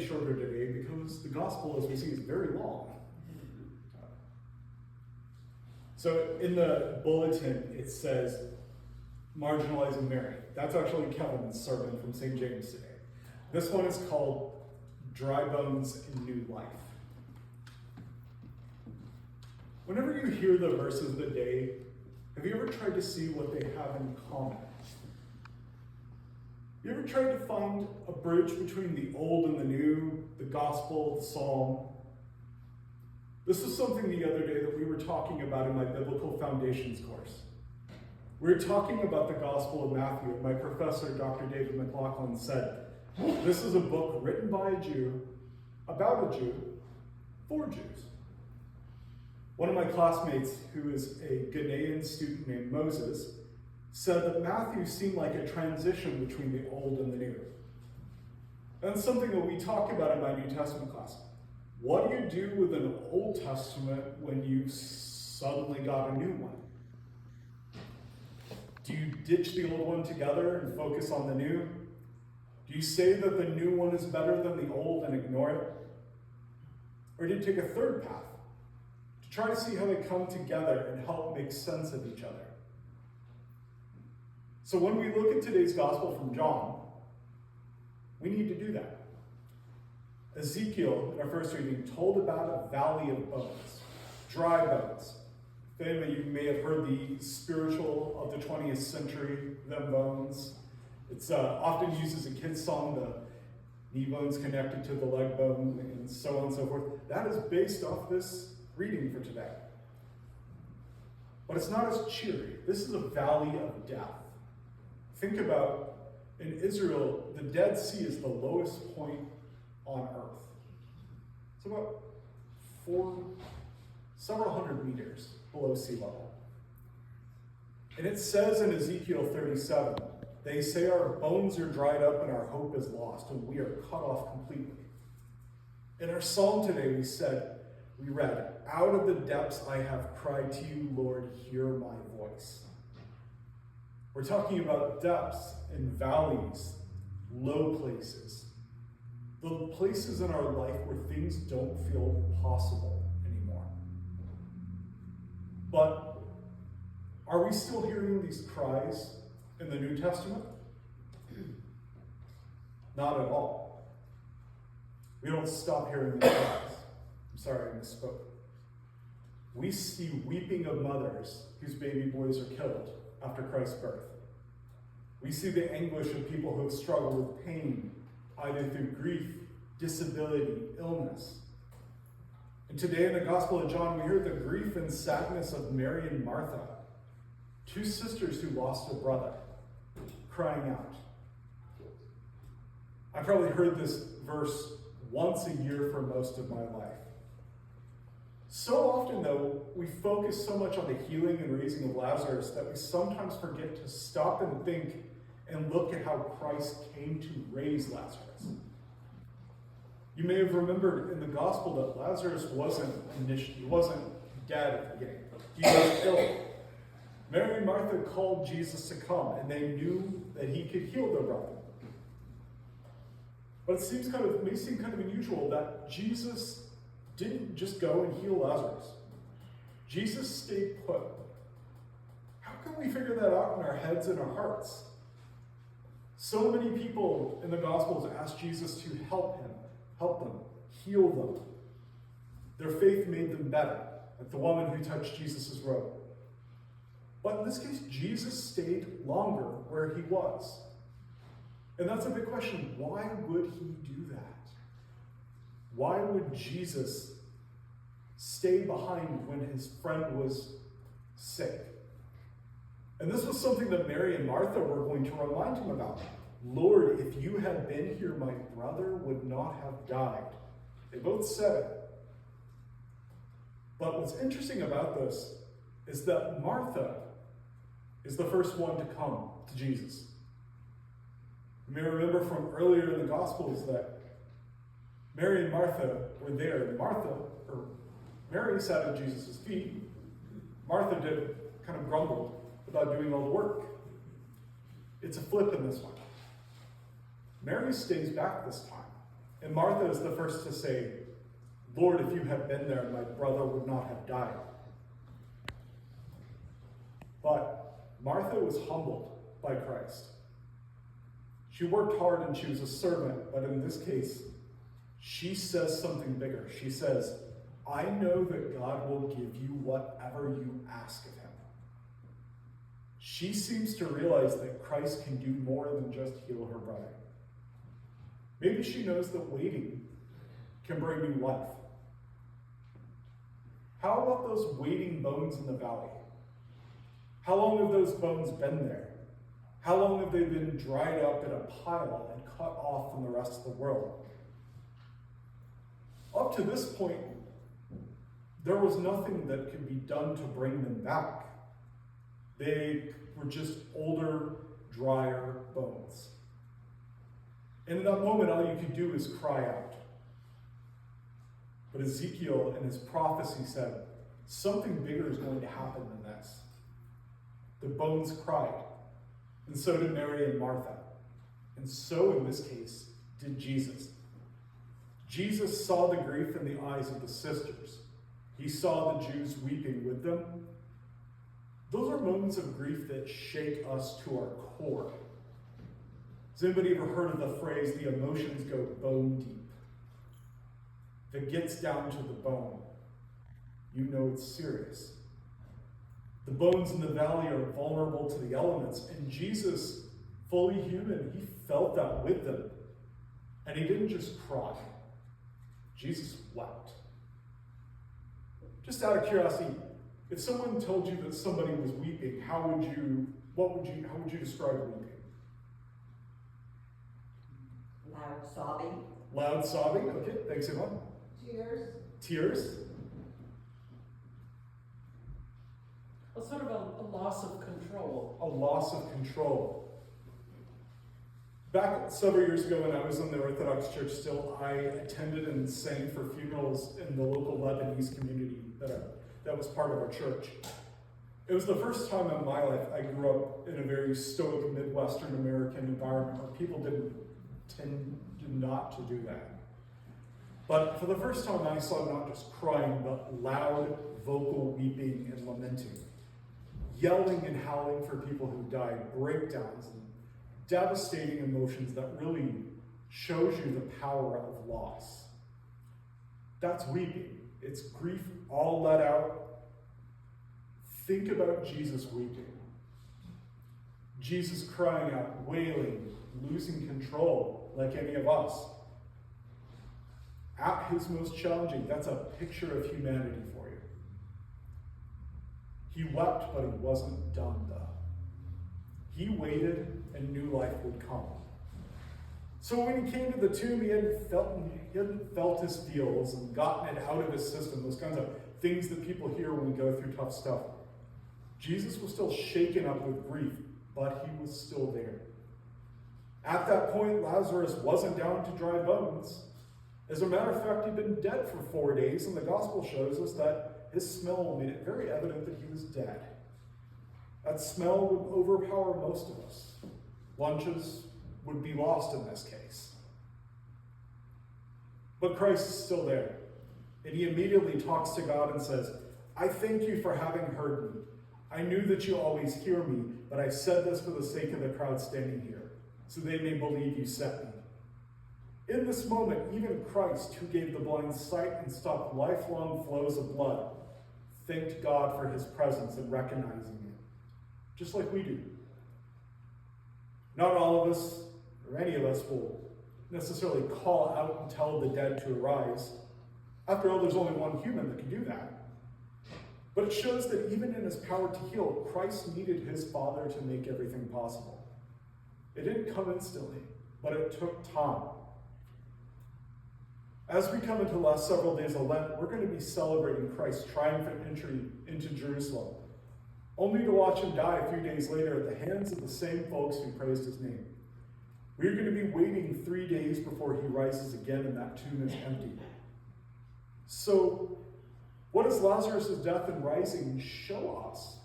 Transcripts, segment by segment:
shorter today because the gospel, as we see, is very long. So in the bulletin, it says, marginalizing Mary. That's actually Kevin's sermon from St. James today. This one is called Dry Bones in New Life. Whenever you hear the verses of the day, have you ever tried to see what they have in common? You ever tried to find a bridge between the old and the new, the gospel, the psalm? This was something the other day that we were talking about in my Biblical Foundations course. We were talking about the Gospel of Matthew, and my professor, Dr. David McLaughlin, said, this is a book written by a Jew, about a Jew, for Jews. One of my classmates, who is a Ghanaian student named Moses, said that Matthew seemed like a transition between the old and the new. That's something that we talk about in my New Testament class. What do you do with an Old Testament when you suddenly got a new one? Do you ditch the old one together and focus on the new? Do you say that the new one is better than the old and ignore it? Or do you take a third path to try to see how they come together and help make sense of each other? So when we look at today's gospel from John, we need to do that. Ezekiel, in our first reading, told about a valley of bones, dry bones. If any of you may have heard the spiritual of the 20th century, them bones. It's often used as a kid's song, the knee bone's connected to the leg bone, and so on and so forth. That is based off this reading for today. But it's not as cheery. This is a valley of death. Think about, in Israel, the Dead Sea is the lowest point on earth. It's about several hundred meters below sea level. And it says in Ezekiel 37, they say our bones are dried up and our hope is lost, and we are cut off completely. In our psalm today, we read, out of the depths I have cried to you, Lord, hear my voice. We're talking about depths and valleys, low places, the places in our life where things don't feel possible anymore. But are we still hearing these cries in the New Testament? Not at all. We don't stop hearing these cries. I'm sorry, I misspoke. We see weeping of mothers whose baby boys are killed after Christ's birth. We see the anguish of people who have struggled with pain, either through grief, disability, illness. And today in the Gospel of John, we hear the grief and sadness of Mary and Martha, two sisters who lost a brother, crying out. I probably heard this verse once a year for most of my life. So often, though, we focus so much on the healing and raising of Lazarus that we sometimes forget to stop and think and look at how Christ came to raise Lazarus. You may have remembered in the gospel that Lazarus wasn't dead at the beginning. He was ill. Mary and Martha called Jesus to come, and they knew that he could heal their brother. But it may seem kind of unusual that Jesus didn't just go and heal Lazarus. Jesus stayed put. How can we figure that out in our heads and our hearts? So many people in the Gospels asked Jesus to help them, heal them. Their faith made them better, like the woman who touched Jesus' robe. But in this case, Jesus stayed longer where he was. And that's a big question. Why would he do that? Why would Jesus stay behind when his friend was sick? And this was something that Mary and Martha were going to remind him about. Lord, if you had been here, my brother would not have died. They both said it. But what's interesting about this is that Martha is the first one to come to Jesus. You may remember from earlier in the Gospels that Mary and Martha were there. Mary sat at Jesus' feet. Martha kind of grumbled about doing all the work. It's a flip in this one. Mary stays back this time. And Martha is the first to say, Lord, if you had been there, my brother would not have died. But Martha was humbled by Christ. She worked hard and she was a servant, but in this case, she says something bigger. She says, I know that God will give you whatever you ask of him. She seems to realize that Christ can do more than just heal her brother. Maybe she knows that waiting can bring new life. How about those waiting bones in the valley? How long have those bones been there? How long have they been dried up in a pile and cut off from the rest of the world? Up to this point, there was nothing that could be done to bring them back. They were just older, drier bones. And in that moment, all you could do is cry out. But Ezekiel in his prophecy said, something bigger is going to happen than this. The bones cried, and so did Mary and Martha. And so, in this case, did Jesus. Jesus saw the grief in the eyes of the sisters. He saw the Jews weeping with them. Those are moments of grief that shake us to our core. Has anybody ever heard of the phrase, the emotions go bone deep? If it gets down to the bone, you know it's serious. The bones in the valley are vulnerable to the elements, and Jesus, fully human, he felt that with them. And he didn't just cry. Jesus wept. Just out of curiosity, if someone told you that somebody was weeping, how would you describe weeping? Loud sobbing. Loud sobbing, okay, thanks Emma. Tears. Tears. Well, sort of a loss of control. A loss of control. Back several years ago when I was in the Orthodox Church still, I attended and sang for funerals in the local Lebanese community that was part of our church. It was the first time in my life I grew up in a very stoic Midwestern American environment where people didn't tend not to do that. But for the first time I saw not just crying, but loud vocal weeping and lamenting. Yelling and howling for people who died, breakdowns, and devastating emotions that really shows you the power of loss. That's weeping. It's grief all let out. Think about Jesus weeping. Jesus crying out, wailing, losing control like any of us. At his most challenging, that's a picture of humanity for you. He wept, but he wasn't done though. He waited and knew life would come. So when he came to the tomb, he hadn't felt his feels and gotten it out of his system, those kinds of things that people hear when we go through tough stuff. Jesus was still shaken up with grief, but he was still there. At that point, Lazarus wasn't down to dry bones. As a matter of fact, he'd been dead for 4 days, and the gospel shows us that his smell made it very evident that he was dead. That smell would overpower most of us. Lunches would be lost in this case. But Christ is still there. And he immediately talks to God and says, I thank you for having heard me. I knew that you always hear me, but I said this for the sake of the crowd standing here, so they may believe you sent me. In this moment, even Christ, who gave the blind sight and stopped lifelong flows of blood, thanked God for his presence and recognizing it, just like we do. Not all of us, or any of us, will necessarily call out and tell the dead to arise. After all, there's only one human that can do that. But it shows that even in his power to heal, Christ needed his Father to make everything possible. It didn't come instantly, but it took time. As we come into the last several days of Lent, we're going to be celebrating Christ's triumphant entry into Jerusalem, only to watch him die a few days later at the hands of the same folks who praised his name. We're going to be waiting 3 days before he rises again and that tomb is empty. So, what does Lazarus' death and rising show us?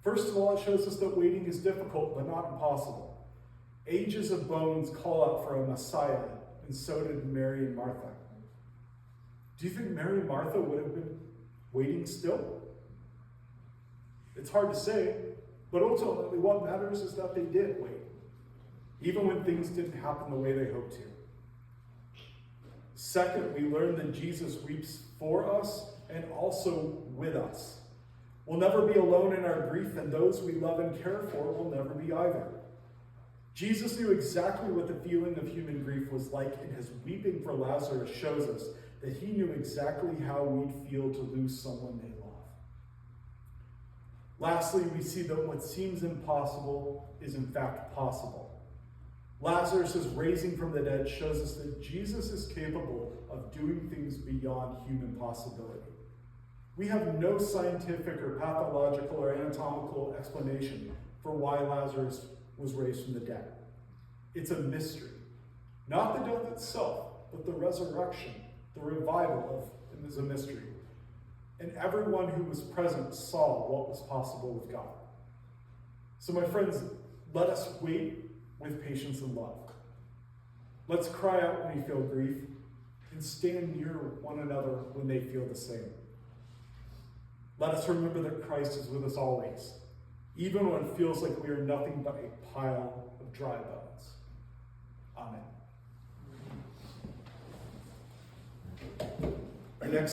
First of all, it shows us that waiting is difficult but not impossible. Ages of bones call out for a Messiah and so did Mary and Martha. Do you think Mary and Martha would have been waiting still? It's hard to say, but ultimately what matters is that they did wait, even when things didn't happen the way they hoped to. Second, we learn that Jesus weeps for us and also with us. We'll never be alone in our grief, and those we love and care for will never be either. Jesus knew exactly what the feeling of human grief was like, and his weeping for Lazarus shows us that he knew exactly how we'd feel to lose someone they love. Lastly, we see that what seems impossible is in fact possible. Lazarus' raising from the dead shows us that Jesus is capable of doing things beyond human possibility. We have no scientific or pathological or anatomical explanation for why Lazarus was raised from the dead. It's a mystery. Not the death itself, but the resurrection, the revival of it is a mystery. And everyone who was present saw what was possible with God. So my friends, let us wait with patience and love. Let's cry out when we feel grief and stand near one another when they feel the same. Let us remember that Christ is with us always, even when it feels like we are nothing but a pile of dry bones. Amen. Our next